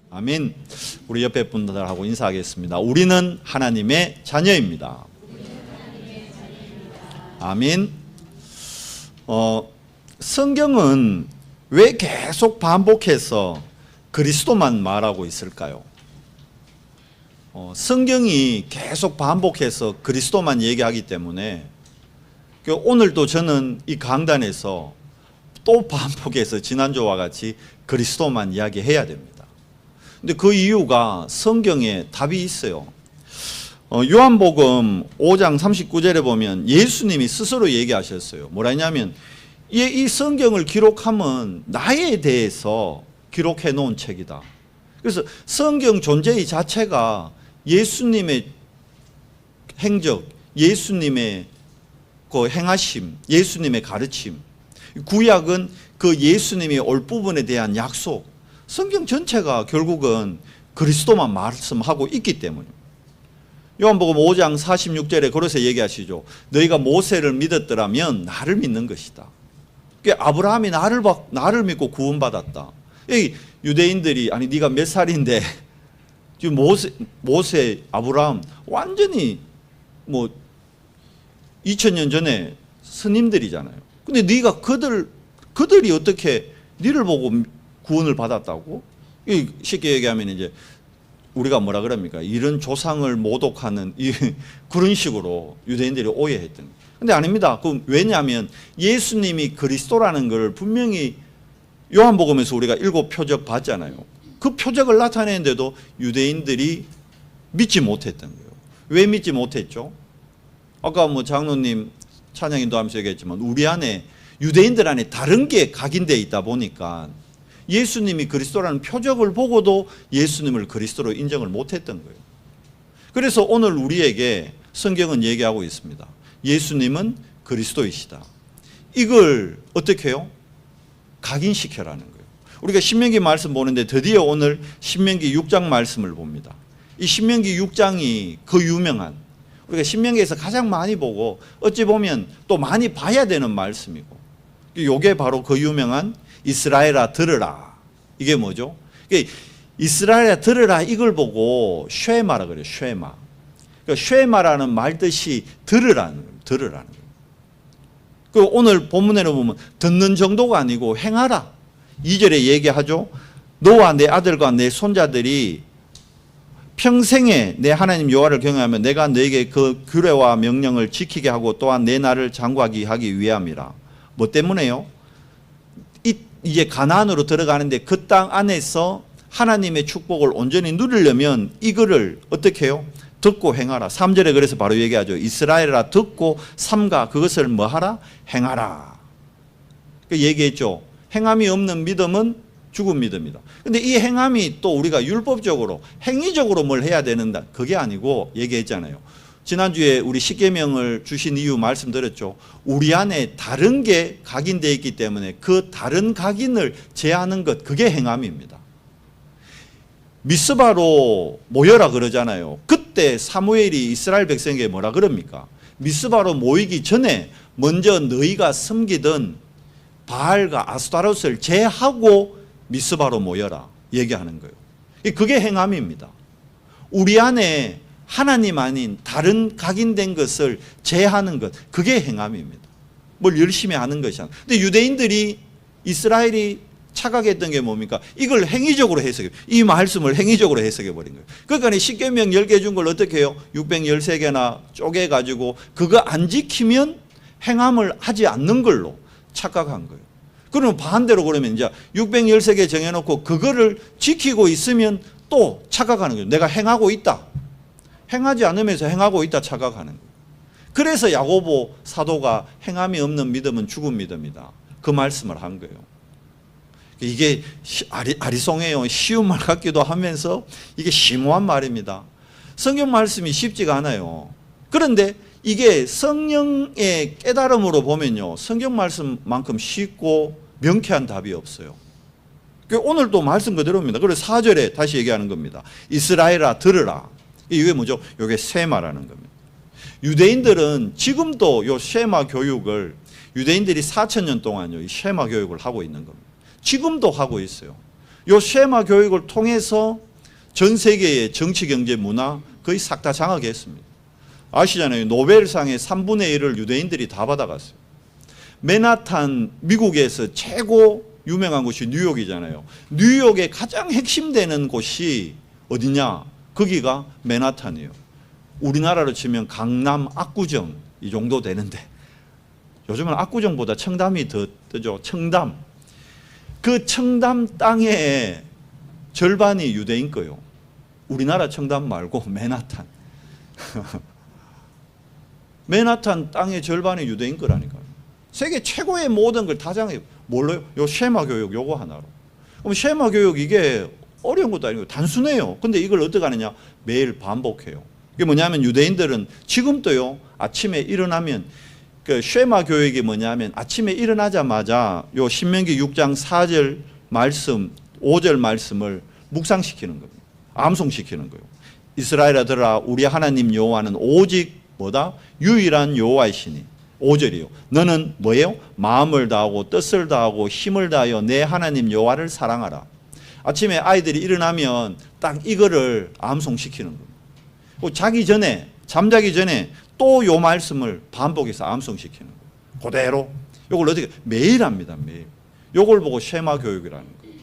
아멘. 우리 옆에 분들하고 인사하겠습니다. 우리는 하나님의 자녀입니다. 아멘. 성경은 왜 계속 반복해서 그리스도만 말하고 있을까요? 성경이 계속 반복해서 그리스도만 얘기하기 때문에 오늘도 저는 이 강단에서 또 반복해서 지난주와 같이 그리스도만 이야기해야 됩니다. 근데 그 이유가 성경에 답이 있어요. 요한복음 5장 39절에 보면 예수님이 스스로 얘기하셨어요. 뭐라 했냐면 이 성경을 기록하면 나에 대해서 기록해 놓은 책이다. 그래서 성경 존재의 자체가 예수님의 행적, 예수님의 그 행하심, 예수님의 가르침, 구약은 그 예수님이 올 부분에 대한 약속, 성경 전체가 결국은 그리스도만 말씀하고 있기 때문입니다. 요한복음 5장 46절에 그래서 얘기하시죠. 너희가 모세를 믿었더라면 나를 믿는 것이다. 아브라함이 나를 믿고 구원받았다. 유대인들이 아니 네가 몇 살인데 지금 모세 아브라함 완전히 2000년 전에 스님들이잖아요. 근데 네가 그들이 어떻게 네를 보고 구원을 받았다고? 쉽게 얘기하면 이제 우리가 뭐라 그럽니까? 이런 조상을 모독하는 그런 식으로 유대인들이 오해했던 거예요. 근데 아닙니다. 왜냐하면 예수님이 그리스도라는 걸 분명히 요한복음에서 우리가 7 표적 봤잖아요. 그 표적을 나타내는데도 유대인들이 믿지 못했던 거예요. 왜 믿지 못했죠? 아까 장로님 찬양인도 하면서 얘기했지만 우리 안에 유대인들 안에 다른 게 각인되어 있다 보니까 예수님이 그리스도라는 표적을 보고도 예수님을 그리스도로 인정을 못했던 거예요. 그래서 오늘 우리에게 성경은 얘기하고 있습니다. 예수님은 그리스도이시다. 이걸 어떻게 해요? 각인시켜라는 거예요. 우리가 신명기 말씀 보는데 드디어 오늘 신명기 6장 말씀을 봅니다. 이 신명기 6장이 그 유명한 우리가 신명기에서 가장 많이 보고 어찌 보면 또 많이 봐야 되는 말씀이고 이게 바로 그 유명한 이스라엘아 들으라. 이게 뭐죠? 이스라엘아 들으라 이걸 보고 쉐마라 그래요. 쉐마. 쉐마라는 말 뜻이 들으라는 거예요. 오늘 본문에는 보면 듣는 정도가 아니고 행하라. 2절에 얘기하죠. 너와 내 아들과 내 손자들이 평생에 내 하나님 여호와를 경외하며 내가 너에게 그 규례와 명령을 지키게 하고 또한 내 날을 장구하게 하기 위함이라. 뭐 때문에요? 이제 가나안으로 들어가는데 그 땅 안에서 하나님의 축복을 온전히 누리려면 이거를 어떻게 해요? 듣고 행하라. 3절에 그래서 바로 얘기하죠. 이스라엘아 듣고 삼가 그것을 뭐하라? 행하라. 얘기했죠. 행함이 없는 믿음은 죽은 믿음이다. 근데 이 행함이 또 우리가 율법적으로 행위적으로 뭘 해야 되는다. 그게 아니고 얘기했잖아요. 지난주에 우리 십계명을 주신 이유 말씀드렸죠. 우리 안에 다른 게 각인되어 있기 때문에 그 다른 각인을 제하는 것, 그게 행함입니다. 미스바로 모여라 그러잖아요. 그때 사무엘이 이스라엘 백성에게 뭐라 그럽니까? 미스바로 모이기 전에 먼저 너희가 섬기던 바알과 아스타롯을 제하고 미스바로 모여라 얘기하는 거예요. 그게 행함입니다. 우리 안에 하나님 아닌 다른 각인된 것을 제하는 것, 그게 행함입니다. 뭘 열심히 하는 것이 아니라. 근데 유대인들이 이스라엘이 착각했던 게 뭡니까? 이걸 행위적으로 해석해. 이 말씀을 행위적으로 해석해 버린 거예요. 그러니까 십계명 10개 준 걸 어떻게 해요? 613개나 쪼개가지고 그거 안 지키면 행함을 하지 않는 걸로 착각한 거예요. 그러면 반대로 그러면 이제 613개 정해놓고 그거를 지키고 있으면 또 착각하는 거예요. 내가 행하고 있다. 행하지 않으면서 행하고 있다 착각하는 거예요. 그래서 야고보 사도가 행함이 없는 믿음은 죽은 믿음이다. 그 말씀을 한 거예요. 이게 아리송해요. 쉬운 말 같기도 하면서 이게 심오한 말입니다. 성경 말씀이 쉽지가 않아요. 그런데 이게 성령의 깨달음으로 보면요, 성경 말씀만큼 쉽고 명쾌한 답이 없어요. 오늘도 말씀 그대로입니다. 그래서 4절에 다시 얘기하는 겁니다. 이스라엘아 들으라. 이게 뭐죠? 이게 쉐마라는 겁니다. 유대인들은 지금도 이 쉐마 교육을 유대인들이 4000년 동안요, 이 쉐마 교육을 하고 있는 겁니다. 지금도 하고 있어요. 요 쉐마 교육을 통해서 전 세계의 정치, 경제, 문화 거의 싹 다 장악했습니다. 아시잖아요. 노벨상의 3분의 1을 유대인들이 다 받아갔어요. 맨하탄, 미국에서 최고 유명한 곳이 뉴욕이잖아요. 뉴욕의 가장 핵심되는 곳이 어디냐? 거기가 맨하탄이에요. 우리나라로 치면 강남 압구정 이 정도 되는데 요즘은 압구정보다 청담이 더 뜨죠. 청담. 그 청담 땅의 절반이 유대인 거예요. 우리나라 청담 말고 맨하탄. 맨하탄 땅의 절반이 유대인 거라니까요. 세계 최고의 모든 걸 다 장해요. 뭘로요? 요 쉐마 교육 요거 하나로. 그럼 쉐마 교육 이게 어려운 것도 아니고 단순해요. 근데 이걸 어떻게 하느냐? 매일 반복해요. 이게 뭐냐면 유대인들은 지금도요. 아침에 일어나면 그 쉐마 교육이 뭐냐면 아침에 일어나자마자 요 신명기 6장 4절 말씀, 5절 말씀을 묵상시키는 겁니다. 암송시키는 거예요. 이스라엘아 들으라 우리 하나님 여호와는 오직 뭐다? 유일한 여호와이시니. 5절이요. 너는 뭐예요? 마음을 다하고 뜻을 다하고 힘을 다하여 내 하나님 여호와를 사랑하라. 아침에 아이들이 일어나면 딱 이거를 암송시키는 겁니다. 자기 전에 잠자기 전에 또 요 말씀을 반복해서 암송시키는 거예요. 그대로. 요걸 어떻게 매일 합니다. 매일. 요걸 보고 쉐마 교육이라는 거예요.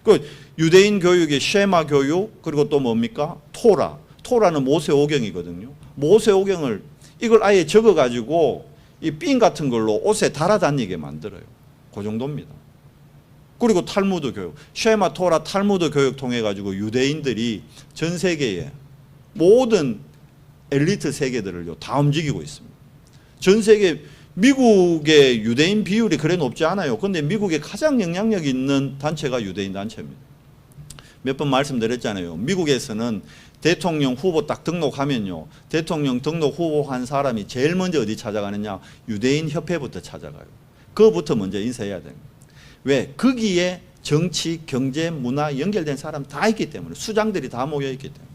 그 유대인 교육의 쉐마 교육 그리고 또 뭡니까? 토라. 토라는 모세오경이거든요. 모세오경을 이걸 아예 적어가지고 이 핀 같은 걸로 옷에 달아다니게 만들어요. 그 정도입니다. 그리고 탈무드 교육, 쉐마 토라 탈무드 교육 통해 가지고 유대인들이 전 세계에 모든 엘리트 세계들을요 다 움직이고 있습니다. 전 세계 미국의 유대인 비율이 그래 높지 않아요. 그런데 미국에 가장 영향력 있는 단체가 유대인 단체입니다. 몇 번 말씀드렸잖아요. 미국에서는 대통령 후보 딱 등록하면요. 대통령 등록 후보한 사람이 제일 먼저 어디 찾아가느냐? 유대인 협회부터 찾아가요. 그거부터 먼저 인사해야 됩니다. 왜? 거기에 정치, 경제, 문화 연결된 사람 다 있기 때문에 수장들이 다 모여있기 때문에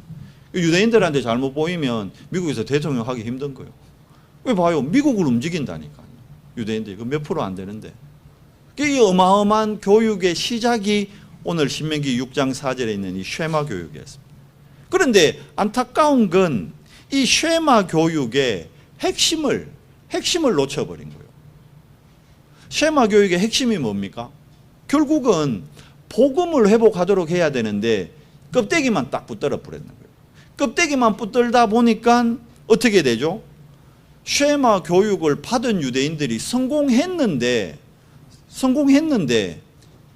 유대인들한테 잘못 보이면 미국에서 대통령 하기 힘든 거예요. 왜 봐요? 미국을 움직인다니까요. 유대인들이 그 몇 프로 안 되는데. 이 어마어마한 교육의 시작이 오늘 신명기 6장 4절에 있는 이 쉐마 교육이었습니다. 그런데 안타까운 건 이 쉐마 교육의 핵심을 놓쳐버린 거예요. 쉐마 교육의 핵심이 뭡니까? 결국은 복음을 회복하도록 해야 되는데 껍데기만 딱 붙들어 버렸는 거예요. 껍데기만 붙들다 보니까 어떻게 되죠? 쉐마 교육을 받은 유대인들이 성공했는데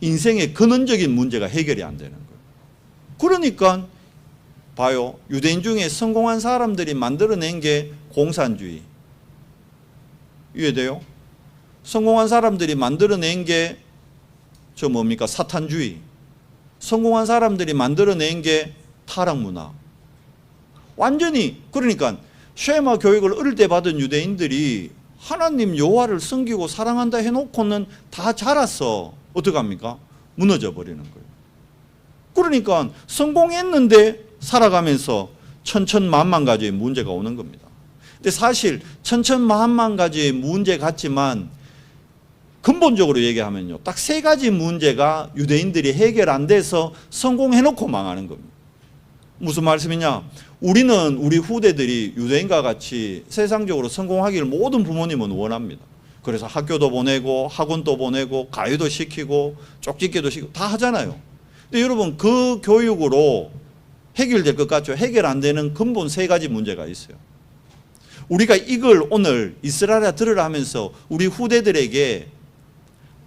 인생의 근원적인 문제가 해결이 안 되는 거예요. 그러니까 봐요. 유대인 중에 성공한 사람들이 만들어낸 게 공산주의. 이해돼요? 성공한 사람들이 만들어낸 게 저 뭡니까? 사탄주의. 성공한 사람들이 만들어낸 게 타락문화. 완전히 그러니까 쉐마 교육을 어릴 때 받은 유대인들이 하나님 여호와를 섬기고 사랑한다 해놓고는 다 자라서 어떡합니까? 무너져 버리는 거예요. 그러니까 성공했는데 살아가면서 천천만만 가지의 문제가 오는 겁니다. 근데 사실 천천만만 가지의 문제 같지만 근본적으로 얘기하면요. 딱 세 가지 문제가 유대인들이 해결 안 돼서 성공해놓고 망하는 겁니다. 무슨 말씀이냐? 우리는 우리 후대들이 유대인과 같이 세상적으로 성공하기를 모든 부모님은 원합니다. 그래서 학교도 보내고 학원도 보내고 가유도 시키고 쪽집게도 시키고 다 하잖아요. 근데 여러분 그 교육으로 해결될 것 같죠? 해결 안 되는 근본 세 가지 문제가 있어요. 우리가 이걸 오늘 이스라엘아 들으라 하면서 우리 후대들에게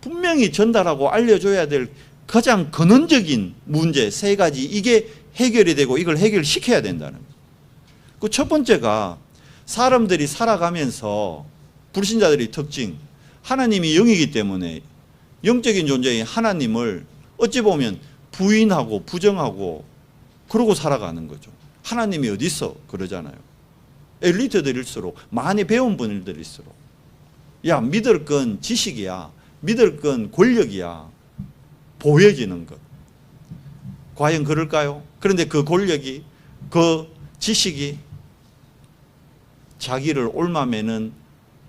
분명히 전달하고 알려줘야 될 가장 근원적인 문제 세 가지, 이게 해결이 되고 이걸 해결시켜야 된다는 거예요. 그 첫 번째가 사람들이 살아가면서 불신자들의 특징, 하나님이 영이기 때문에 영적인 존재인 하나님을 어찌 보면 부인하고 부정하고 그러고 살아가는 거죠. 하나님이 어디 있어? 그러잖아요. 엘리트들일수록, 많이 배운 분들일수록, 야, 믿을 건 지식이야, 믿을 건 권력이야, 보여지는 것. 과연 그럴까요? 그런데 그 권력이, 그 지식이 자기를 옮아매는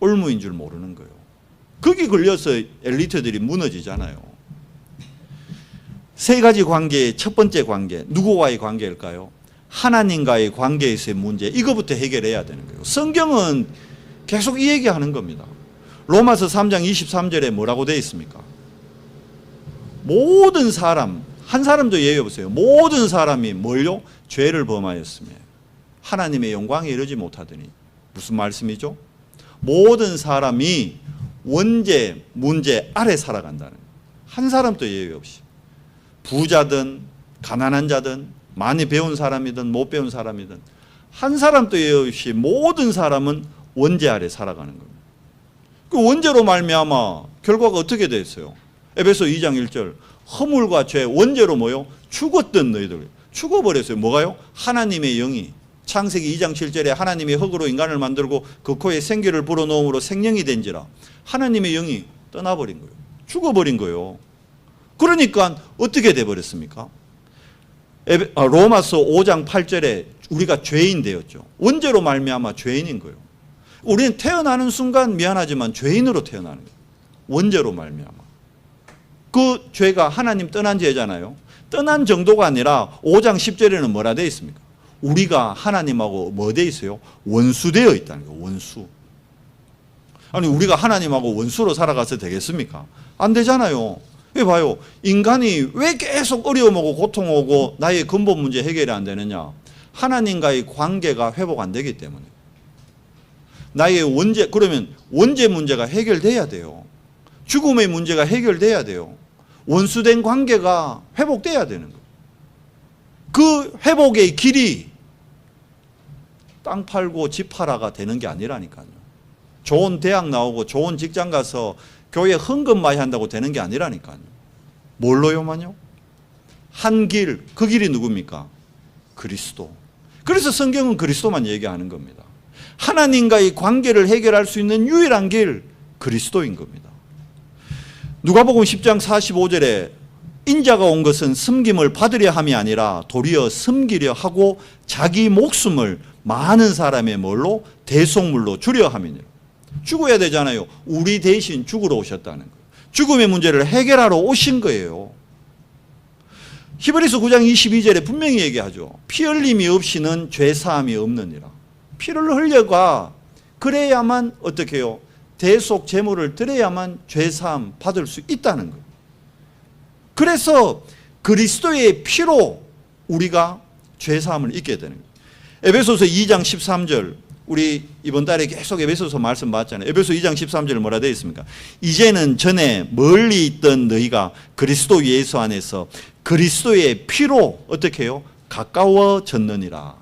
올무인 줄 모르는 거예요. 거기 걸려서 엘리트들이 무너지잖아요. 세 가지 관계의 첫 번째 관계, 누구와의 관계일까요? 하나님과의 관계에서의 문제, 이거부터 해결해야 되는 거예요. 성경은 계속 이 얘기하는 겁니다. 로마서 3장 23절에 뭐라고 되어 있습니까? 모든 사람, 한 사람도 예외 없어요. 모든 사람이 뭘요? 죄를 범하였으며 하나님의 영광에 이르지 못하더니. 무슨 말씀이죠? 모든 사람이 원죄, 문제 아래 살아간다는 거예요. 한 사람도 예외 없이. 부자든 가난한 자든 많이 배운 사람이든 못 배운 사람이든 한 사람도 예외 없이 모든 사람은 원죄 아래 살아가는 겁니다. 그 원죄로 말미암아 결과가 어떻게 됐어요? 에베소 2장 1절 허물과 죄, 원죄로 뭐요? 죽었던 너희들 죽어버렸어요. 뭐가요? 하나님의 영이 창세기 2장 7절에 하나님이 흙으로 인간을 만들고 그 코에 생기를 불어넣음으로 생명이 된지라 하나님의 영이 떠나버린 거예요. 죽어버린 거예요. 그러니까 어떻게 돼버렸습니까? 로마서 5장 8절에 우리가 죄인 되었죠. 원죄로 말미암아 죄인인 거예요. 우리는 태어나는 순간 미안하지만 죄인으로 태어나는 거예요. 원죄로 말미암아. 그 죄가 하나님 떠난 죄잖아요. 떠난 정도가 아니라 5장 10절에는 뭐라 되어 있습니까? 우리가 하나님하고 뭐 되어 있어요? 원수되어 있다는 거예요. 원수. 아니 우리가 하나님하고 원수로 살아가서 되겠습니까? 안 되잖아요. 왜 봐요? 인간이 왜 계속 어려움 오고 고통 오고 나의 근본 문제 해결이 안 되느냐? 하나님과의 관계가 회복 안 되기 때문에. 나의 원죄, 그러면 원죄 문제가 해결돼야 돼요. 죽음의 문제가 해결돼야 돼요. 원수된 관계가 회복돼야 되는 거예요. 그 회복의 길이 땅 팔고 집 팔아가 되는 게 아니라니까요. 좋은 대학 나오고 좋은 직장 가서 교회 헌금 많이 한다고 되는 게 아니라니까요. 뭘로요만요? 한 길, 그 길이 누굽니까? 그리스도. 그래서 성경은 그리스도만 얘기하는 겁니다. 하나님과의 관계를 해결할 수 있는 유일한 길, 그리스도인 겁니다. 누가복음 10장 45절에 인자가 온 것은 섬김을 받으려 함이 아니라 도리어 섬기려 하고 자기 목숨을 많은 사람의 뭘로? 대속물로 주려 함이니라. 죽어야 되잖아요. 우리 대신 죽으러 오셨다는 거예요. 죽음의 문제를 해결하러 오신 거예요. 히브리서 9장 22절에 분명히 얘기하죠. 피 흘림이 없이는 죄사함이 없느니라. 피를 흘려가 그래야만 어떻게 해요? 대속 제물을 드려야만 죄사함 받을 수 있다는 거예요. 그래서 그리스도의 피로 우리가 죄사함을 잊게 되는 거예요. 에베소서 2장 13절, 우리 이번 달에 계속 에베소서 말씀 봤잖아요. 에베소 2장 13절 뭐라 되어 있습니까? 이제는 전에 멀리 있던 너희가 그리스도 예수 안에서 그리스도의 피로 어떻게 해요? 가까워졌느니라.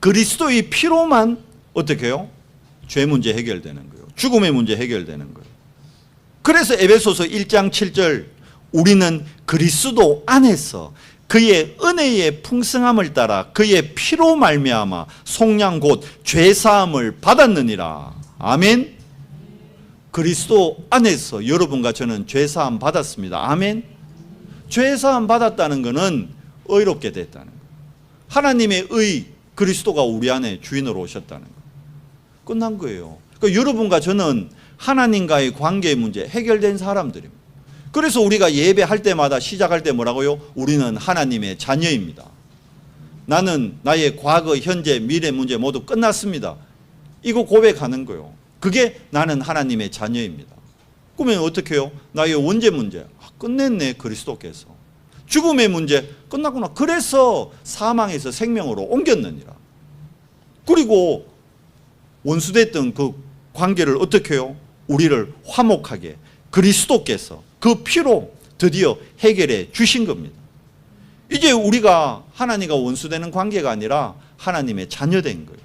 그리스도의 피로만 어떻게 해요? 죄 문제 해결되는 거예요. 죽음의 문제 해결되는 거예요. 그래서 에베소서 1장 7절 우리는 그리스도 안에서 그의 은혜의 풍성함을 따라 그의 피로 말미암아 속량 곧 죄사함을 받았느니라. 아멘. 그리스도 안에서 여러분과 저는 죄사함 받았습니다. 아멘. 죄사함 받았다는 것은 의롭게 됐다는 거예요. 하나님의 의 그리스도가 우리 안에 주인으로 오셨다는 거예요. 끝난 거예요. 그러니까 여러분과 저는 하나님과의 관계의 문제 해결된 사람들입니다. 그래서 우리가 예배할 때마다 시작할 때 뭐라고요? 우리는 하나님의 자녀입니다. 나는 나의 과거, 현재, 미래 문제 모두 끝났습니다. 이거 고백하는 거예요. 그게 나는 하나님의 자녀입니다. 그러면 어떻게 해요? 나의 원죄 문제 끝냈네. 그리스도께서. 죽음의 문제 끝났구나. 그래서 사망에서 생명으로 옮겼느니라. 그리고 원수됐던 그 관계를 어떻게 해요? 우리를 화목하게 그리스도께서 그 피로 드디어 해결해 주신 겁니다. 이제 우리가 하나님과 원수되는 관계가 아니라 하나님의 자녀된 거예요.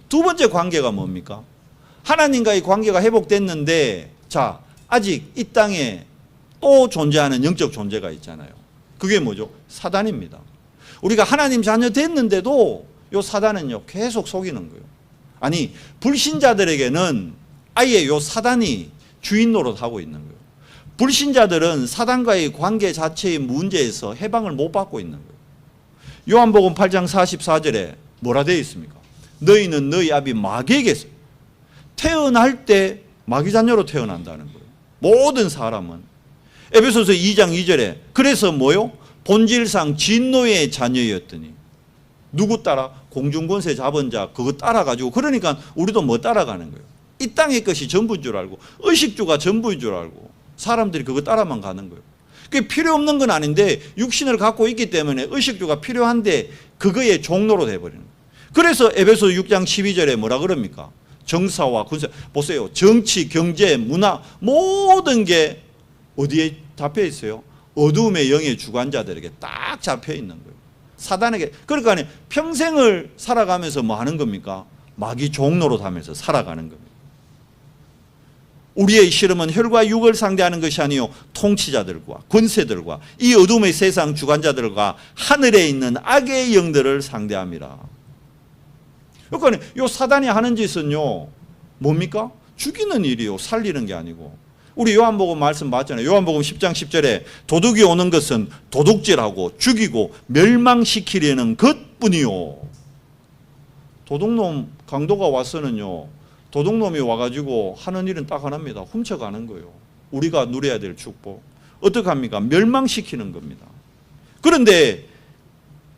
두 번째 관계가 뭡니까? 하나님과의 관계가 회복됐는데 자, 아직 이 땅에 또 존재하는 영적 존재가 있잖아요. 그게 뭐죠? 사단입니다. 우리가 하나님 자녀 됐는데도 요 사단은요 계속 속이는 거예요. 아니 불신자들에게는 아예 요 사단이 주인 노릇하고 있는 거예요. 불신자들은 사단과의 관계 자체의 문제에서 해방을 못 받고 있는 거예요. 요한복음 8장 44절에 뭐라 되어 있습니까? 너희는 너희 아비 마귀에게서 태어날 때 마귀 자녀로 태어난다는 거예요. 모든 사람은. 에베소서 2장 2절에 그래서 뭐요? 본질상 진노의 자녀였더니 누구 따라? 공중권세 잡은 자 그거 따라가지고 그러니까 우리도 뭐 따라가는 거예요? 이 땅의 것이 전부인 줄 알고 의식주가 전부인 줄 알고 사람들이 그거 따라만 가는 거예요. 그게 필요 없는 건 아닌데 육신을 갖고 있기 때문에 의식주가 필요한데 그거의 종로로 돼버리는 거예요. 그래서 에베소 6장 12절에 뭐라 그럽니까? 정사와 군사 보세요. 정치, 경제, 문화 모든 게 어디에 잡혀 있어요? 어두움의 영의 주관자들에게 딱 잡혀 있는 거예요. 사단에게. 그러니까 평생을 살아가면서 뭐 하는 겁니까? 마귀 종로로 하면서 살아가는 겁니다. 우리의 실험은 혈과 육을 상대하는 것이 아니요 통치자들과 권세들과 이 어둠의 세상 주관자들과 하늘에 있는 악의 영들을 상대합니다. 그러니까 이 사단이 하는 짓은요 뭡니까? 죽이는 일이요 살리는 게 아니고. 우리 요한복음 말씀 봤잖아요. 요한복음 10장 10절에 도둑이 오는 것은 도둑질하고 죽이고 멸망시키려는 것뿐이요. 도둑놈 강도가 와서는요 도둑놈이 와가지고 하는 일은 딱 하나입니다. 훔쳐가는 거예요. 우리가 누려야 될 축복. 어떻게 합니까? 멸망시키는 겁니다. 그런데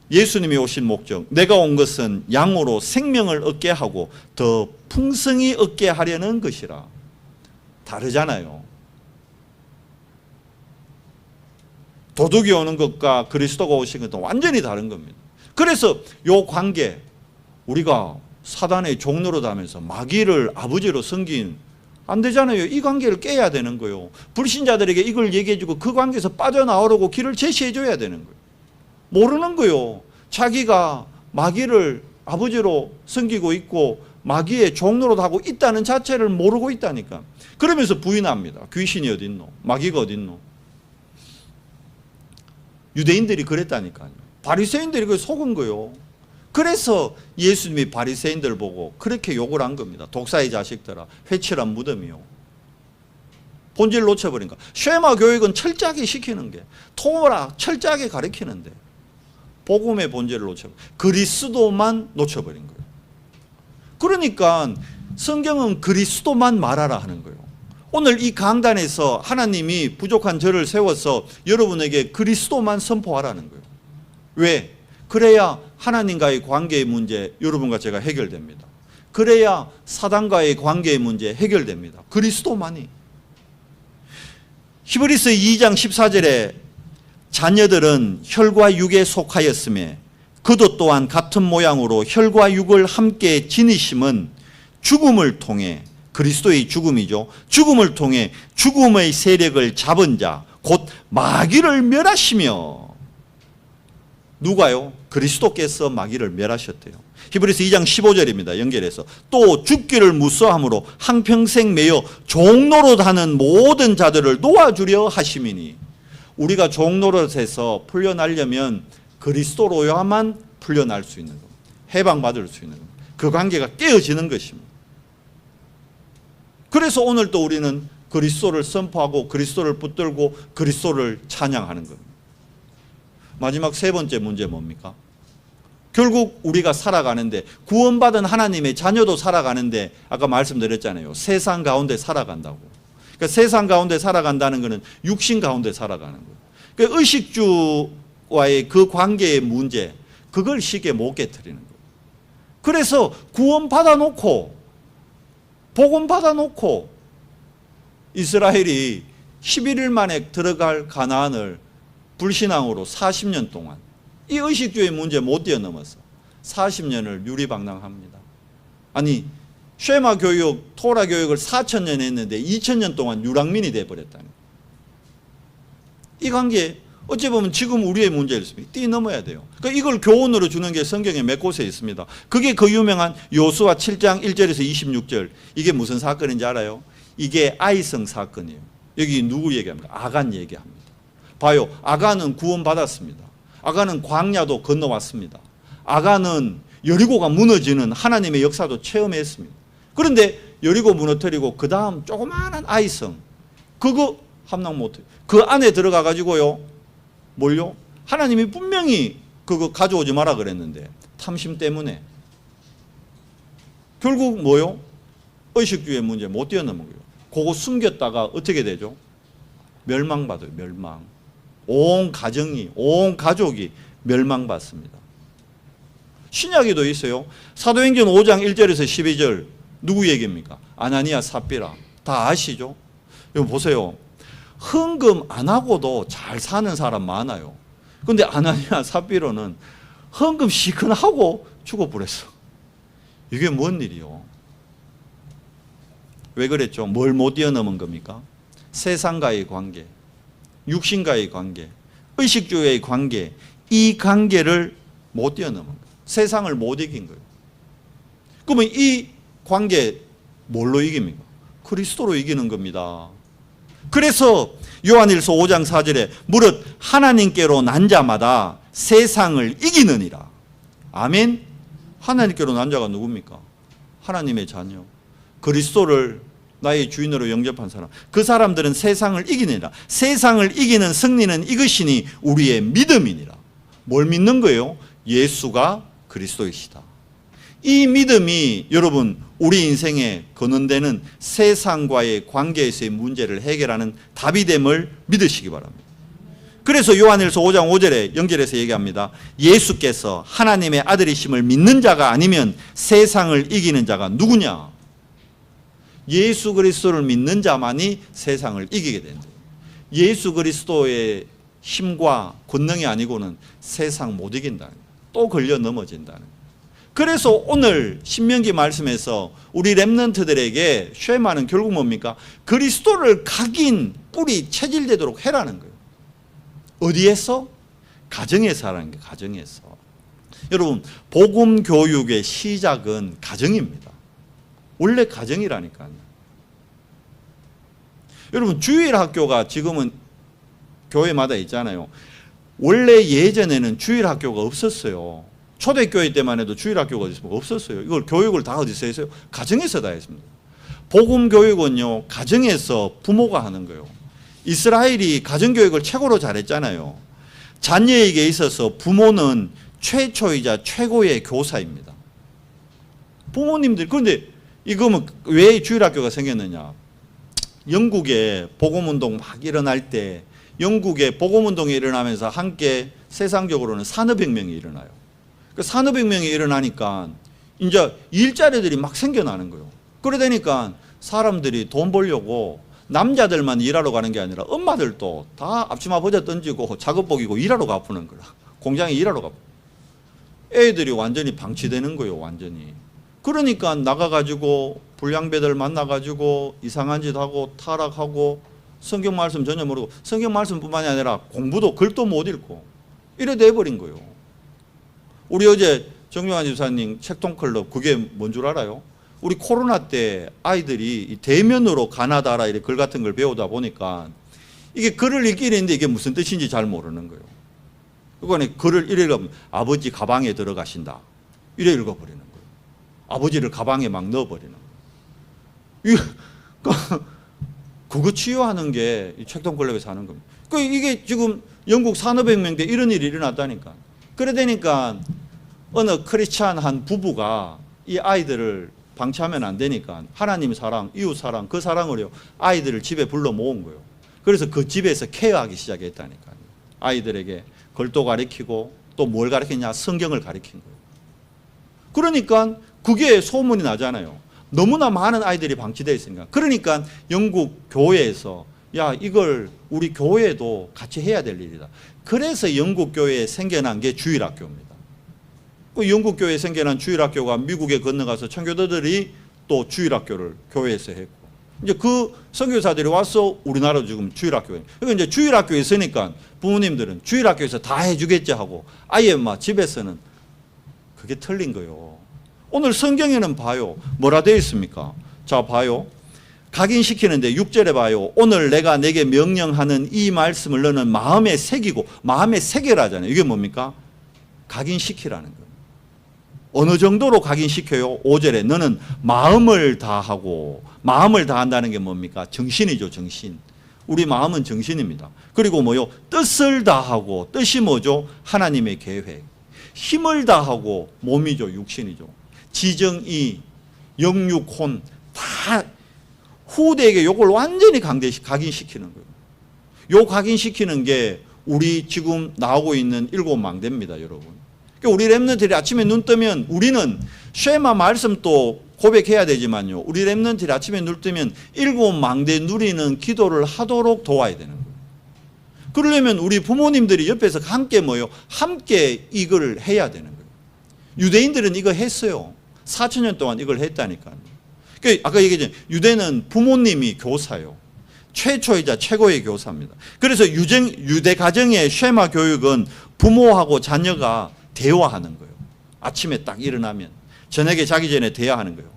예수님이 오신 목적, 내가 온 것은 양으로 생명을 얻게 하고 더 풍성히 얻게 하려는 것이라. 다르잖아요. 도둑이 오는 것과 그리스도가 오신 것은 완전히 다른 겁니다. 그래서 이 관계, 우리가 사단의 종로로 다면서 마귀를 아버지로 섬긴 안 되잖아요. 이 관계를 깨야 되는 거예요. 불신자들에게 이걸 얘기해주고 그 관계에서 빠져나오려고 길을 제시해줘야 되는 거예요. 모르는 거예요. 자기가 마귀를 아버지로 섬기고 있고 마귀의 종로로 하고 있다는 자체를 모르고 있다니까. 그러면서 부인합니다. 귀신이 어딨노? 마귀가 어딨노? 유대인들이 그랬다니까요. 바리새인들이 그걸 속은 거예요. 그래서 예수님이 바리새인들 보고 그렇게 욕을 한 겁니다. 독사의 자식들아, 회칠한 무덤이요. 본질 놓쳐버린 거. 쉐마 교육은 철저하게 시키는 게, 토라 철저하게 가르치는데 복음의 본질을 놓쳐버린, 그리스도만 놓쳐버린 거예요. 그러니까 성경은 그리스도만 말하라 하는 거예요. 오늘 이 강단에서 하나님이 부족한 저를 세워서 여러분에게 그리스도만 선포하라는 거예요. 왜? 그래야 하나님과의 관계의 문제 여러분과 제가 해결됩니다. 그래야 사단과의 관계의 문제 해결됩니다. 그리스도만이. 히브리서 2장 14절에 자녀들은 혈과 육에 속하였으며 그도 또한 같은 모양으로 혈과 육을 함께 지니심은 죽음을 통해, 그리스도의 죽음이죠. 죽음을 통해 죽음의 세력을 잡은 자 곧 마귀를 멸하시며. 누가요? 그리스도께서 마귀를 멸하셨대요. 히브리서 2장 15절입니다. 연결해서 또 죽기를 무서함으로 한평생 매여 종노릇 하는 모든 자들을 놓아주려 하심이니. 우리가 종노릇에서 풀려나려면 그리스도로야만 풀려날 수 있는 겁니다. 해방받을 수 있는 겁니다. 그 관계가 깨어지는 것입니다. 그래서 오늘 또 우리는 그리스도를 선포하고 그리스도를 붙들고 그리스도를 찬양하는 겁니다. 마지막 세 번째 문제 뭡니까? 결국 우리가 살아가는데, 구원받은 하나님의 자녀도 살아가는데 아까 말씀드렸잖아요. 세상 가운데 살아간다고. 그러니까 세상 가운데 살아간다는 것은 육신 가운데 살아가는 거예요. 그러니까 의식주와의 그 관계의 문제, 그걸 쉽게 못 깨트리는 거예요. 그래서 구원 받아놓고 복음 받아놓고 이스라엘이 11일 만에 들어갈 가나안을 불신앙으로 40년 동안 이 의식주의 문제 못 뛰어넘어서 40년을 유리방랑합니다. 아니 쉐마 교육, 토라 교육을 4,000년 했는데 2,000년 동안 유랑민이 돼버렸다는 거예요. 이 관계 어찌 보면 지금 우리의 문제일 수 있습니다. 뛰어넘어야 돼요. 그러니까 이걸 교훈으로 주는 게 성경에 몇 곳에 있습니다. 그게 그 유명한 요수아 7장 1절에서 26절. 이게 무슨 사건인지 알아요? 이게 아이성 사건이에요. 여기 누구 얘기합니까? 아간 얘기합니다. 봐요. 아간은 구원받았습니다. 아간은 광야도 건너왔습니다. 아간은 여리고가 무너지는 하나님의 역사도 체험했습니다. 그런데 여리고 무너뜨리고 그 다음 조그마한 아이성, 그거 함락 못해요. 그 안에 들어가 가지고요, 뭘요? 하나님이 분명히 그거 가져오지 마라 그랬는데 탐심 때문에 결국 뭐요? 의식주의 문제 못 뛰어넘은 거예요. 그거 숨겼다가 어떻게 되죠? 멸망받아요. 멸망. 온 가정이, 온 가족이 멸망받습니다. 신약에도 있어요. 사도행전 5장 1절에서 12절 누구 얘기입니까? 아나니아 삽비라. 다 아시죠? 여러분 보세요. 헌금 안 하고도 잘 사는 사람 많아요. 근데 아나니아 삽비로는 헌금 시큰하고 죽어버렸어. 이게 뭔 일이요? 왜 그랬죠? 뭘 못 뛰어넘은 겁니까? 세상과의 관계, 육신과의 관계, 의식주의의 관계, 이 관계를 못 뛰어넘은 거예요. 세상을 못 이긴 거예요. 그러면 이 관계 뭘로 이깁니까? 그리스도로 이기는 겁니다. 그래서 요한일서 5장 4절에 무릇 하나님께로 난 자마다 세상을 이기느니라. 아멘. 하나님께로 난 자가 누굽니까? 하나님의 자녀. 그리스도를 나의 주인으로 영접한 사람. 그 사람들은 세상을 이기느니라. 세상을 이기는 승리는 이것이니 우리의 믿음이니라. 뭘 믿는 거예요? 예수가 그리스도이시다. 이 믿음이 여러분 우리 인생에 거론되는 세상과의 관계에서의 문제를 해결하는 답이 됨을 믿으시기 바랍니다. 그래서 요한일서 5장 5절에 연결해서 얘기합니다. 예수께서 하나님의 아들이심을 믿는 자가 아니면 세상을 이기는 자가 누구냐? 예수 그리스도를 믿는 자만이 세상을 이기게 된다. 예수 그리스도의 힘과 권능이 아니고는 세상 못 이긴다는 거예요. 또 걸려 넘어진다는 거예요. 그래서 오늘 신명기 말씀에서 우리 렘넌트들에게 쉐마는 결국 뭡니까? 그리스도를 각인 뿌리 체질되도록 해라는 거예요. 어디에서? 가정에서 하라는 게 가정에서. 여러분 복음 교육의 시작은 가정입니다. 원래 가정이라니까요. 여러분 주일학교가 지금은 교회마다 있잖아요. 원래 예전에는 주일학교가 없었어요. 초대교회 때만 해도 주일학교가 없었어요. 이걸 교육을 다 어디서 했어요? 가정에서 다 했습니다. 복음교육은요 가정에서 부모가 하는 거예요. 이스라엘이 가정교육을 최고로 잘했잖아요. 자녀에게 있어서 부모는 최초이자 최고의 교사입니다. 부모님들, 그런데 이거는 왜 주일학교가 생겼느냐? 영국에 복음운동 막 일어날 때 영국에 복음운동이 일어나면서 함께 세상적으로는 산업혁명이 일어나요. 그 산업혁명이 일어나니까 이제 일자리들이 막 생겨나는 거예요. 그러다니까 사람들이 돈 벌려고 남자들만 일하러 가는 게 아니라 엄마들도 다 앞치마 벗어 던지고 작업복 입고 일하러 가푸는 거라. 공장에 일하러 가푸는 거예요. 애들이 완전히 방치되는 거예요. 완전히. 그러니까 나가가지고 불량배들 만나가지고 이상한 짓 하고 타락하고 성경 말씀 전혀 모르고 성경 말씀뿐만이 아니라 공부도 글도 못 읽고 이래 돼버린 거예요. 우리 어제 정용환 집사님 책통클럽 그게 뭔 줄 알아요? 우리 코로나 때 아이들이 대면으로 가나다라 이렇게 글 같은 걸 배우다 보니까 이게 글을 읽기는 있는데 이게 무슨 뜻인지 잘 모르는 거예요. 그거는 글을 이래 읽으면 아버지 가방에 들어가신다 이래 읽어버리는 거예요. 아버지를 가방에 막 넣어버리는 거예요. 그거 치유하는 게 책통클럽에서 하는 겁니다. 이게 지금 영국 산업혁명 때 이런 일이 일어났다니까. 그러다니까 어느 크리스찬 한 부부가 이 아이들을 방치하면 안 되니까 하나님 사랑, 이웃 사랑, 그 사랑으로 아이들을 집에 불러 모은 거예요. 그래서 그 집에서 케어하기 시작했다니까요. 아이들에게 글도 가르치고 또 뭘 가르쳤냐? 성경을 가르친 거예요. 그러니까 그게 소문이 나잖아요. 너무나 많은 아이들이 방치되어 있으니까. 그러니까 영국 교회에서 야 이걸 우리 교회도 같이 해야 될 일이다. 그래서 영국 교회에 생겨난 게 주일학교입니다. 그 영국 교회에 생겨난 주일학교가 미국에 건너가서 청교도들이 또 주일학교를 교회에서 했고 이제 그 선교사들이 와서 우리나라도 지금 주일학교에. 그러니까 이제 주일학교에 있으니까 부모님들은 주일학교에서 다 해주겠지 하고 아예 막 집에서는 그게 틀린 거예요. 오늘 성경에는 봐요. 뭐라 되어 있습니까? 자 봐요. 각인시키는데 6절에 봐요. 오늘 내가 내게 명령하는 이 말씀을 너는 마음에 새기고 마음에 새겨라잖아요. 이게 뭡니까? 각인시키라는 거예요. 어느 정도로 각인시켜요? 5절에 너는 마음을 다하고 마음을 다한다는 게 뭡니까? 정신이죠. 정신. 우리 마음은 정신입니다. 그리고 뭐요? 뜻을 다하고 뜻이 뭐죠? 하나님의 계획. 힘을 다하고 몸이죠. 육신이죠. 지정이, 영육혼 다 후대에게 이걸 완전히 각인시키는 거예요. 요 각인시키는 게 우리 지금 나오고 있는 7망대입니다, 여러분. 그러니까 우리 렘넌트들이 아침에 눈 뜨면 우리는 쉐마 말씀도 고백해야 되지만요. 우리 렘넌트들이 아침에 눈 뜨면 7망대 누리는 기도를 하도록 도와야 되는 거예요. 그러려면 우리 부모님들이 옆에서 함께 함께 이걸 해야 되는 거예요. 유대인들은 이거 했어요. 4,000년 동안 이걸 했다니까요. 그러니까 아까 얘기했잖아요. 유대는 부모님이 교사요. 최초이자 최고의 교사입니다. 그래서 유대 가정의 쉐마 교육은 부모하고 자녀가 대화하는 거예요. 아침에 딱 일어나면 저녁에 자기 전에 대화하는 거예요.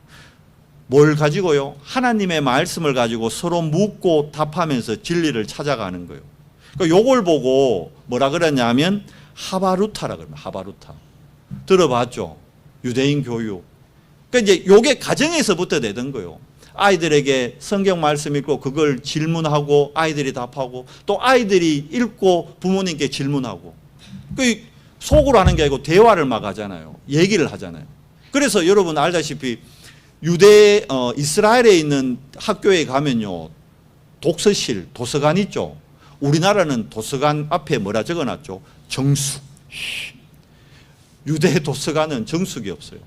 뭘 가지고요? 하나님의 말씀을 가지고 서로 묻고 답하면서 진리를 찾아가는 거예요. 그러니까 요걸 보고 뭐라 그러냐면 하바루타라 그럽니다. 하바루타. 들어봤죠? 유대인 교육. 그러니까 이제 요게 가정에서부터 되던 거예요. 아이들에게 성경 말씀 읽고 그걸 질문하고 아이들이 답하고 또 아이들이 읽고 부모님께 질문하고 그 속으로 하는 게 아니고 대화를 막 하잖아요. 얘기를 하잖아요. 그래서 여러분 알다시피 이스라엘에 있는 학교에 가면요. 독서실, 도서관 있죠. 우리나라는 도서관 앞에 뭐라 적어놨죠? 정숙. 유대 도서관은 정숙이 없어요.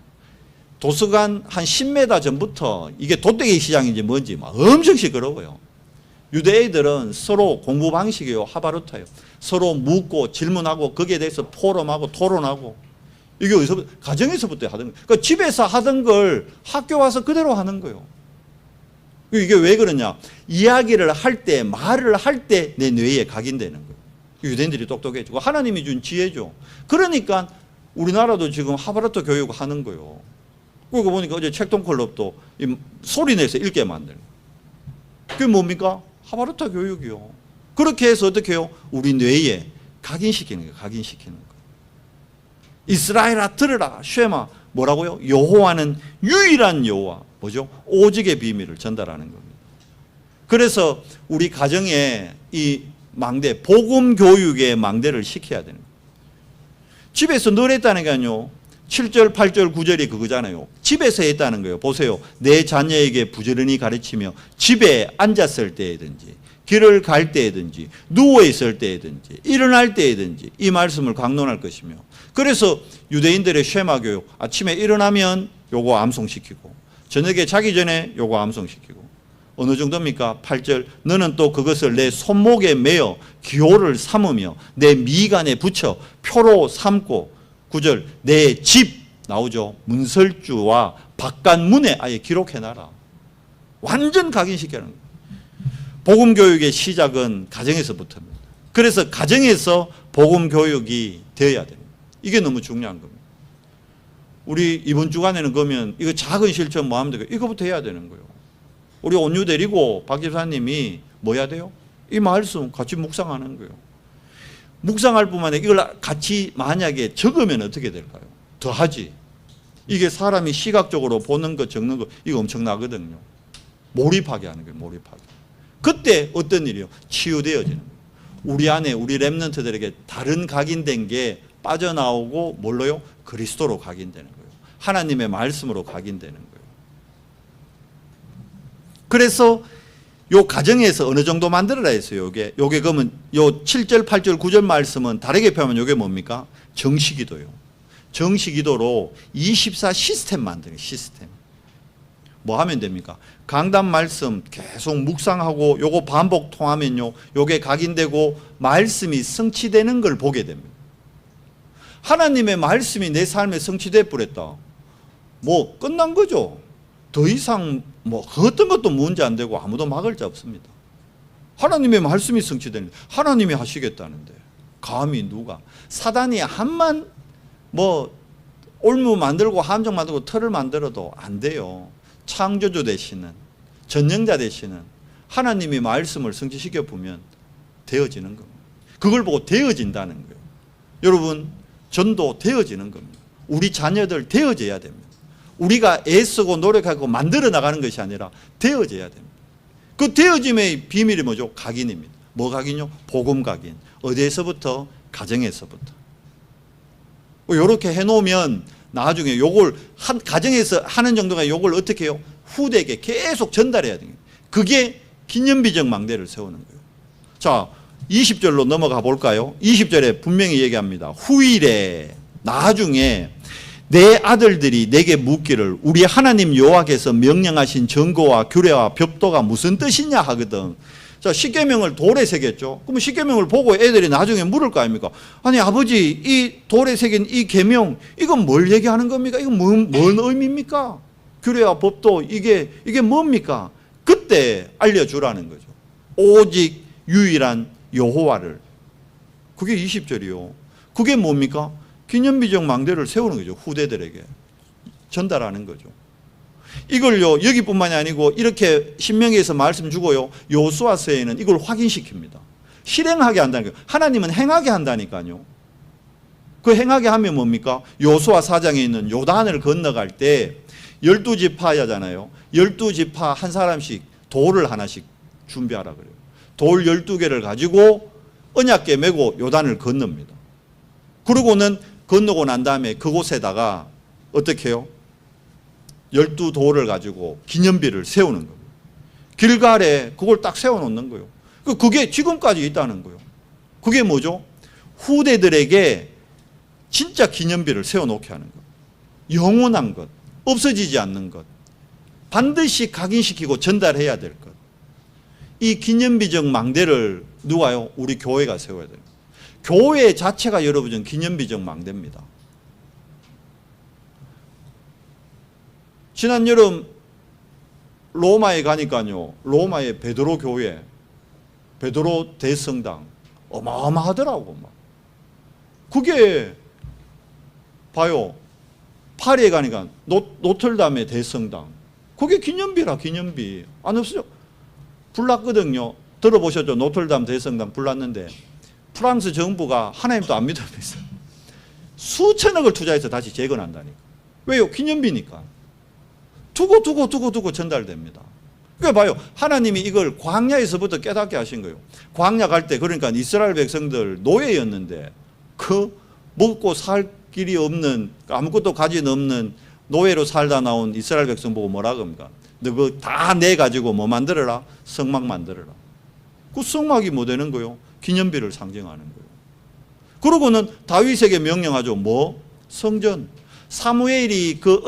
도서관 한 10m 전부터 이게 도떼기 시장인지 뭔지 막 엄청 시끄러워요. 유대 애들은 서로 공부 방식이요. 하바루타요. 서로 묻고 질문하고 거기에 대해서 포럼하고 토론하고 이게 어디서부터? 가정에서부터 하던 거예요. 그러니까 집에서 하던 걸 학교 와서 그대로 하는 거예요. 이게 왜 그러냐? 이야기를 할 때, 말을 할 때 내 뇌에 각인되는 거예요. 유대인들이 똑똑해지고 하나님이 준 지혜죠. 그러니까 우리나라도 지금 하바루타 교육 하는 거예요. 그거 보니까 어제 책동클럽도 소리 내서 읽게 만드는 거예요. 그게 뭡니까? 하바루타 교육이요. 그렇게 해서 어떻게 해요? 우리 뇌에 각인시키는 거예요. 각인시키는 거예요. 이스라엘아 들으라. 쉐마. 뭐라고요? 여호와는 유일한 여호와. 뭐죠? 오직의 비밀을 전달하는 겁니다. 그래서 우리 가정에 이 망대, 복음 교육의 망대를 시켜야 되는 거예요. 집에서 늘 했다는 게 아니요. 7절, 8절, 9절이 그거잖아요. 집에서 했다는 거예요. 보세요. 내 자녀에게 부지런히 가르치며 집에 앉았을 때든지 길을 갈 때든지 누워있을 때든지 일어날 때든지 이 말씀을 강론할 것이며 그래서 유대인들의 쉐마 교육 아침에 일어나면 요거 암송시키고 저녁에 자기 전에 요거 암송시키고 어느 정도입니까? 8절 너는 또 그것을 내 손목에 매어 기호를 삼으며 내 미간에 붙여 표로 삼고 9절 내 집 나오죠. 문설주와 바깥문에 아예 기록해놔라. 완전 각인시키는 거예요. 복음교육의 시작은 가정에서부터입니다. 그래서 가정에서 복음교육이 되어야 됩니다. 이게 너무 중요한 겁니다. 우리 이번 주간에는 그러면 이거 작은 실천 뭐 하면 되고 이거부터 해야 되는 거예요. 우리 온유 데리고 박 집사님이 뭐 해야 돼요? 이 말씀 같이 묵상하는 거예요. 묵상할 뿐만 아니라 이걸 같이 만약에 적으면 어떻게 될까요? 더 하지. 이게 사람이 시각적으로 보는 거 적는 거 이거 엄청나거든요. 몰입하게 하는 거예요. 몰입하게. 그때 어떤 일이요? 치유되어지는 거예요. 우리 안에 우리 렘넌트들에게 다른 각인된 게 빠져나오고 뭘로요? 그리스도로 각인되는 거예요. 하나님의 말씀으로 각인되는 거예요. 그래서 요 가정에서 어느 정도 만들어라 했어요. 요게 그러면 요 7절, 8절, 9절 말씀은 다르게 표현하면 요게 뭡니까? 정시기도요. 정시기도로 24 시스템 만드는 시스템. 뭐 하면 됩니까? 강단 말씀 계속 묵상하고 요거 반복 통하면요. 요게 각인되고 말씀이 성취되는 걸 보게 됩니다. 하나님의 말씀이 내 삶에 성취돼 버렸다. 뭐 끝난 거죠. 더 이상 뭐 어떤 것도 문제 안 되고 아무도 막을 자 없습니다. 하나님의 말씀이 성취되는 하나님이 하시겠다는데 감히 누가 사단이 한만 뭐 올무 만들고 함정 만들고 틀을 만들어도 안 돼요. 창조주 되시는 전능자 되시는 하나님이 말씀을 성취시켜 보면 되어지는 겁니다. 그걸 보고 되어진다는 거예요. 여러분 전도 되어지는 겁니다. 우리 자녀들 되어져야 됩니다. 우리가 애쓰고 노력하고 만들어 나가는 것이 아니라 되어져야 됩니다. 그 되어짐의 비밀이 뭐죠? 각인입니다. 뭐 각인요? 복음 각인. 어디에서부터? 가정에서부터. 이렇게 해놓으면 나중에 요걸 한 가정에서 하는 정도가 요걸 어떻게 해요? 후대에게 계속 전달해야 돼요. 그게 기념비적 망대를 세우는 거예요. 자, 20절로 넘어가 볼까요? 20절에 분명히 얘기합니다. 후일에 나중에 내 아들들이 내게 묻기를 우리 하나님 여호와께서 명령하신 증거와 규례와 벽도가 무슨 뜻이냐 하거든. 자, 십계명을 돌에 새겼죠. 그러면 십계명을 보고 애들이 나중에 물을 거 아닙니까? 아니 아버지, 이 돌에 새긴 이 계명 이건 뭘 얘기하는 겁니까? 이건 뭔 의미입니까? 규례와 법도 이게 뭡니까? 그때 알려주라는 거죠. 오직 유일한 여호와를. 그게 20절이요. 그게 뭡니까? 기념비적 망대를 세우는 거죠. 후대들에게 전달하는 거죠. 이걸요, 여기뿐만이 아니고 이렇게 신명기에서 말씀 주고요, 여호수아서에는 이걸 확인시킵니다. 실행하게 한다는 거예요. 하나님은 행하게 한다니까요. 그 행하게 하면 뭡니까? 여호수아 4장에 있는 요단을 건너갈 때 12지파잖아요. 12지파 한 사람씩 돌을 하나씩 준비하라 그래요. 돌 12개를 가지고 언약궤 메고 요단을 건넙니다. 그러고는 건너고 난 다음에 그곳에다가 어떻게 해요? 12돌을 가지고 기념비를 세우는 거예요. 길갈에 그걸 딱 세워놓는 거예요. 그게 지금까지 있다는 거예요. 그게 뭐죠? 후대들에게 진짜 기념비를 세워놓게 하는 것. 영원한 것, 없어지지 않는 것, 반드시 각인시키고 전달해야 될 것. 이 기념비적 망대를 누가요? 우리 교회가 세워야 돼요. 교회 자체가 여러분 기념비적 망대입니다. 지난 여름 로마에 가니까요, 로마의 베드로 교회, 베드로 대성당 어마어마하더라고. 막. 그게 봐요. 파리에 가니까 노틀담의 대성당, 그게 기념비라. 기념비 안 없어요? 불났거든요. 들어보셨죠? 노틀담 대성당 불났는데 프랑스 정부가 하나님도 안 믿으면서 수천억을 투자해서 다시 재건한다니까. 왜요? 기념비니까. 두고 전달됩니다. 그러니까 봐요. 하나님이 이걸 광야에서부터 깨닫게 하신 거예요. 광야 갈 때 그러니까 이스라엘 백성들 노예였는데 그 먹고 살 길이 없는, 아무것도 가진 없는 노예로 살다 나온 이스라엘 백성 보고 뭐라 그럽니까? 너 그거 다 내가지고 뭐 만들어라? 성막 만들어라. 그 성막이 뭐 되는 거요? 기념비를 상징하는 거예요. 그러고는 다윗에게 명령하죠. 뭐? 성전. 사무엘이 그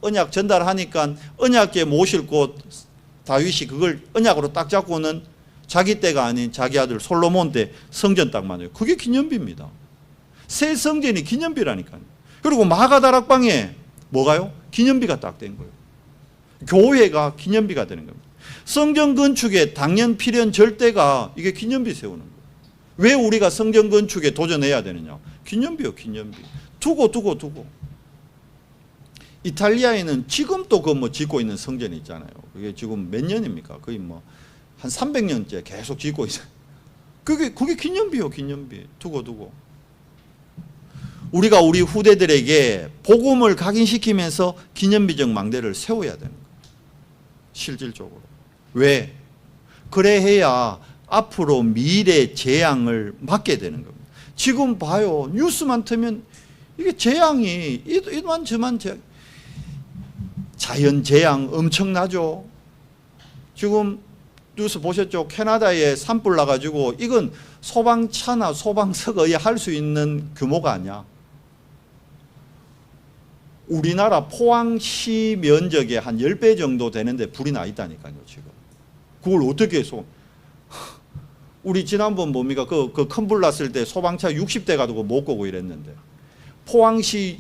언약 전달하니까 언약궤 모실 곳 다윗이 그걸 언약으로 딱 잡고는 자기 때가 아닌 자기 아들 솔로몬 때 성전 딱 만들어요. 그게 기념비입니다. 새 성전이 기념비라니까요. 그리고 마가다락방에 뭐가요? 기념비가 딱 된 거예요. 교회가 기념비가 되는 겁니다. 성전 건축의 당연 필연 절대가 이게 기념비 세우는 거예요. 왜 우리가 성전 건축에 도전해야 되느냐? 기념비요, 기념비. 두고. 이탈리아에는 지금 또 그 뭐 짓고 있는 성전이 있잖아요. 그게 지금 몇 년입니까? 거의 뭐 한 300년째 계속 짓고 있어요. 그게 기념비요, 기념비. 두고. 우리가 우리 후대들에게 복음을 각인시키면서 기념비적 망대를 세워야 되는 거예요. 실질적으로. 왜? 그래야 앞으로 미래 재앙을 막게 되는 겁니다. 지금 봐요. 뉴스만 틀면 이게 재앙이 이만 저만 재앙. 자연 재앙 엄청나죠. 지금 뉴스 보셨죠? 캐나다에 산불 나가지고 이건 소방차나 소방서가 할 수 있는 규모가 아니야. 우리나라 포항시 면적의 한 10배 정도 되는데 불이 나 있다니까요, 지금. 그걸 어떻게 해서. 우리 지난번 뭡니까? 그 큰 불 났을 때 소방차 60대 가지고 못 끄고 이랬는데. 포항시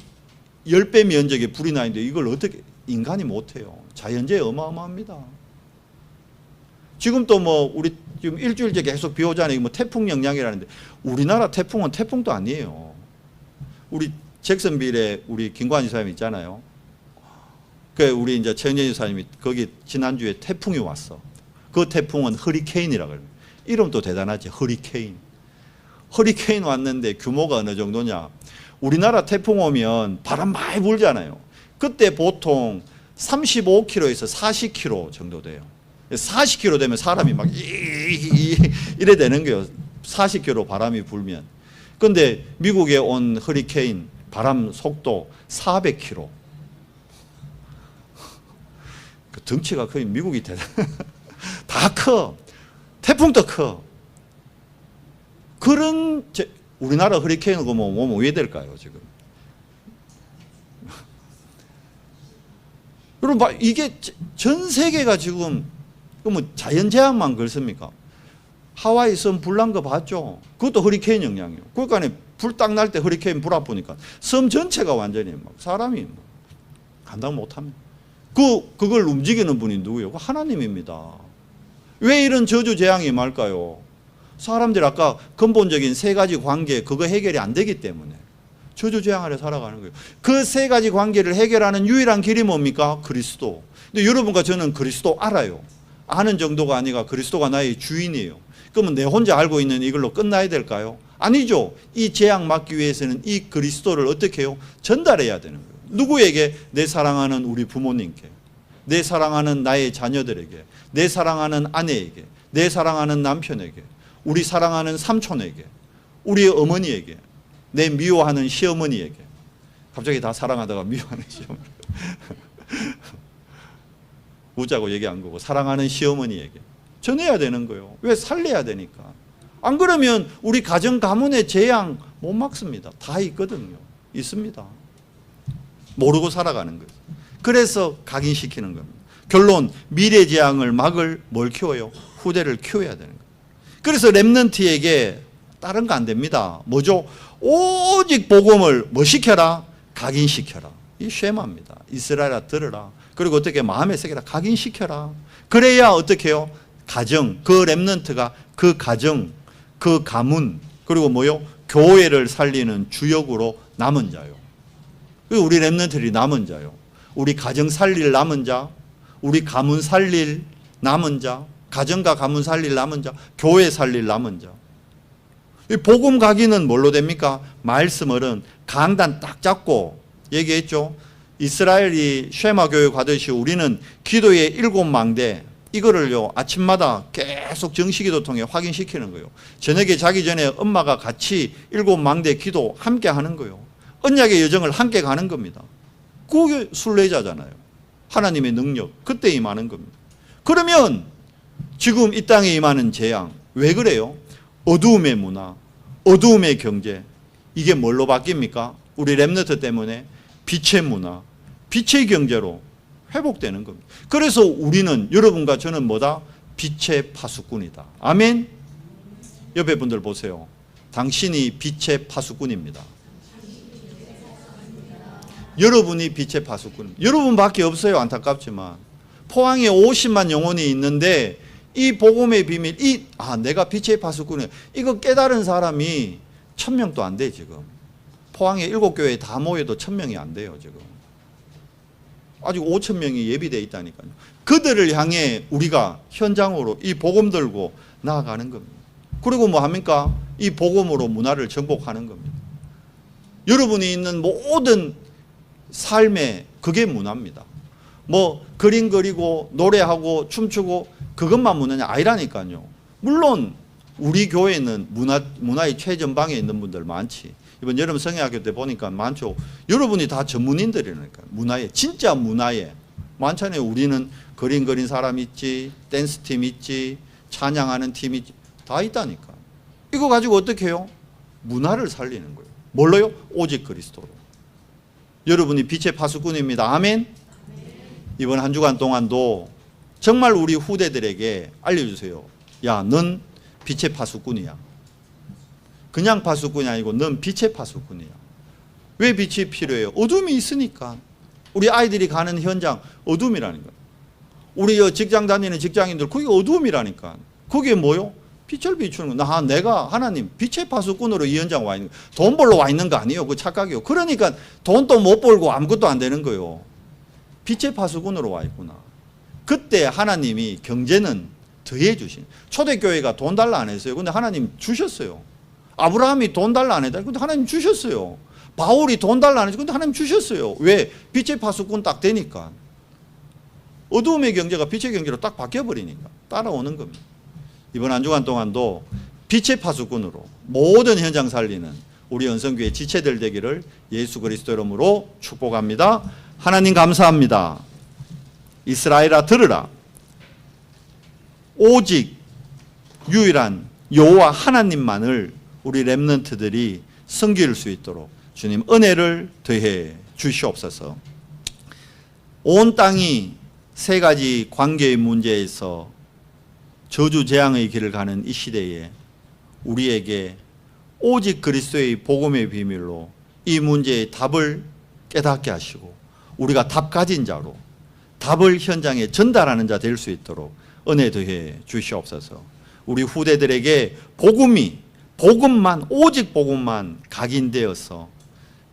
10배 면적에 불이 나 있는데 이걸 어떻게, 인간이 못해요. 자연재해 어마어마합니다. 지금 또 뭐, 우리 지금 일주일째 계속 비 오잖아요. 뭐 태풍 영향이라는데, 우리나라 태풍은 태풍도 아니에요. 우리 잭슨빌에 우리 김관희 사장님 있잖아요. 그 우리 이제 최영진 지사님이 거기 지난주에 태풍이 왔어. 그 태풍은 허리케인이라고 해요. 이름도 대단하지. 허리케인. 허리케인 왔는데 규모가 어느 정도냐. 우리나라 태풍 오면 바람 많이 불잖아요. 그때 보통 35km에서 40km 정도 돼요. 40km 되면 사람이 막 이래 되는 거예요. 40km 바람이 불면. 그런데 미국에 온 허리케인 바람 속도 400km. 그 덩치가 거의 미국이 대단. 다 커. 태풍도 커. 그런 우리나라 허리케인 오면 왜 될까요 지금? 여러분 이게 전 세계가 지금 뭐 자연재앙만 그렇습니까? 하와이 섬 불 난 거 봤죠? 그것도 허리케인 영향이에요. 그러니까 불 딱 날 때 허리케인 불 아프니까 섬 전체가 완전히 막 사람이 감당 못합니다. 그걸 움직이는 분이 누구예요? 하나님입니다. 왜 이런 저주 재앙이 임할까요? 사람들이 아까 근본적인 세 가지 관계 그거 해결이 안 되기 때문에 저주 재앙 아래 살아가는 거예요. 그 세 가지 관계를 해결하는 유일한 길이 뭡니까? 그리스도. 근데 여러분과 저는 그리스도 알아요. 아는 정도가 아니라 그리스도가 나의 주인이에요. 그러면 내 혼자 알고 있는 이걸로 끝나야 될까요? 아니죠. 이 재앙 막기 위해서는 이 그리스도를 어떻게 해요? 전달해야 되는 거예요. 누구에게? 내 사랑하는 우리 부모님께, 내 사랑하는 나의 자녀들에게, 내 사랑하는 아내에게, 내 사랑하는 남편에게, 우리 사랑하는 삼촌에게, 우리 어머니에게, 내 미워하는 시어머니에게. 갑자기 다 사랑하다가 미워하는 시어머니. 웃자고 얘기한 거고, 사랑하는 시어머니에게 전해야 되는 거예요. 왜? 살려야 되니까. 안 그러면 우리 가정 가문의 재앙 못 막습니다. 다 있거든요. 있습니다. 모르고 살아가는 거예요. 그래서 각인시키는 겁니다. 결론, 미래 재앙을 막을 뭘 키워요? 후대를 키워야 되는 거예요. 그래서 렘넌트에게 다른 거 안 됩니다. 뭐죠? 오직 복음을 뭐 시켜라? 각인시켜라. 이 쉐마입니다. 이스라엘아 들으라. 그리고 어떻게 마음에 새겨라. 각인시켜라. 그래야 어떻게 해요? 가정, 그 렘넌트가 그 가정, 그 가문, 그리고 뭐요? 교회를 살리는 주역으로 남은 자요. 우리 렘넌트들이 남은 자요. 우리 가정 살릴 남은 자, 우리 가문 살릴 남은 자, 가정과 가문 살릴 남은 자, 교회 살릴 남은 자. 이 복음 각인은 뭘로 됩니까? 말씀을은 강단 딱 잡고 얘기했죠. 이스라엘이 쉐마 교육 하듯이 우리는 기도의 7망대 이거를요 아침마다 계속 정시기도 통해 확인시키는 거예요. 저녁에 자기 전에 엄마가 같이 7망대 기도 함께 하는 거예요. 언약의 여정을 함께 가는 겁니다. 그게 순례자잖아요. 하나님의 능력 그때 임하는 겁니다. 그러면 지금 이 땅에 임하는 재앙 왜 그래요? 어두움의 문화, 어두움의 경제 이게 뭘로 바뀝니까? 우리 렘넌트 때문에 빛의 문화, 빛의 경제로 회복되는 겁니다. 그래서 우리는 여러분과 저는 뭐다? 빛의 파수꾼이다. 아멘. 옆에 분들 보세요. 당신이 빛의 파수꾼입니다. 여러분이 빛의 파수꾼입니다. 여러분밖에 없어요. 안타깝지만 포항에 50만 영혼이 있는데 이 복음의 비밀, 내가 빛의 파수꾼이야. 이거 깨달은 사람이 1000명도 안 돼 지금. 포항에 7교회 다 모여도 1000명이 안 돼요 지금. 아직 5000명이 예비되어 있다니까요. 그들을 향해 우리가 현장으로 이 복음 들고 나아가는 겁니다. 그리고 뭐 합니까? 이 복음으로 문화를 정복하는 겁니다. 여러분이 있는 모든 삶에 그게 문화입니다. 뭐 그림 그리고 노래하고 춤추고 그것만 문화냐? 아니라니까요. 물론 우리 교회는 문화의 최전방에 있는 분들 많지. 이번 여름 성회학교 때 보니까 많죠. 여러분이 다 전문인들이니까 문화에 진짜 문화에 많잖아요. 우리는 그림 그린 사람 있지, 댄스 팀 있지, 찬양하는 팀 있지, 다 있다니까. 이거 가지고 어떻게 해요? 문화를 살리는 거예요. 뭘로요? 오직 그리스도로. 여러분이 빛의 파수꾼입니다. 아멘. 이번 한 주간 동안도 정말 우리 후대들에게 알려주세요. 야, 넌 빛의 파수꾼이야. 그냥 파수꾼이 아니고 넌 빛의 파수꾼이야. 왜 빛이 필요해요? 어둠이 있으니까. 우리 아이들이 가는 현장 어둠이라니까. 우리 직장 다니는 직장인들 그게 어둠이라니까. 그게 뭐요? 빛을 비추는 거. 내가 하나님 빛의 파수꾼으로 이 현장 와 있는 거. 돈 벌러 와 있는 거 아니에요. 그 착각이요. 그러니까 돈도 못 벌고 아무것도 안 되는 거예요. 빛의 파수꾼으로 와 있구나. 그때 하나님이 경제는 더해 주신. 초대교회가 돈 달라 안 했어요. 근데 하나님 주셨어요. 아브라함이 돈 달라 안 했다. 근데 하나님 주셨어요. 바울이 돈 달라 안 했어요. 근데 하나님 주셨어요. 왜? 빛의 파수꾼 딱 되니까. 어두움의 경제가 빛의 경제로 딱 바뀌어버리니까 따라오는 겁니다. 이번 한 주간 동안도 빛의 파수꾼으로 모든 현장 살리는 우리 연성교회 지체들 되기를 예수 그리스도 이름으로 축복합니다. 하나님 감사합니다. 이스라엘아 들으라. 오직 유일한 여호와 하나님만을 우리 렘넌트들이 섬길 수 있도록 주님 은혜를 더해 주시옵소서. 온 땅이 세 가지 관계의 문제에서 저주재앙의 길을 가는 이 시대에 우리에게 오직 그리스도의 복음의 비밀로 이 문제의 답을 깨닫게 하시고 우리가 답 가진 자로 답을 현장에 전달하는 자 될 수 있도록 은혜 더해 주시옵소서. 우리 후대들에게 복음만 오직 복음만 각인되어서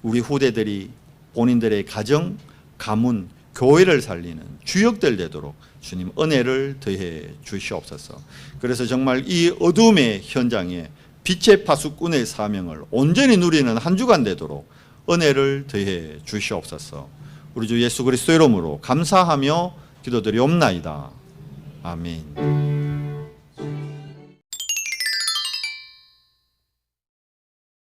우리 후대들이 본인들의 가정, 가문, 교회를 살리는 주역들 되도록 주님 은혜를 더해 주시옵소서. 그래서 정말 이 어둠의 현장에 빛의 파수꾼의 사명을 온전히 누리는 한 주간 되도록 은혜를 더해 주시옵소서. 우리 주 예수 그리스도 이름으로 감사하며 기도드리옵나이다. 아멘.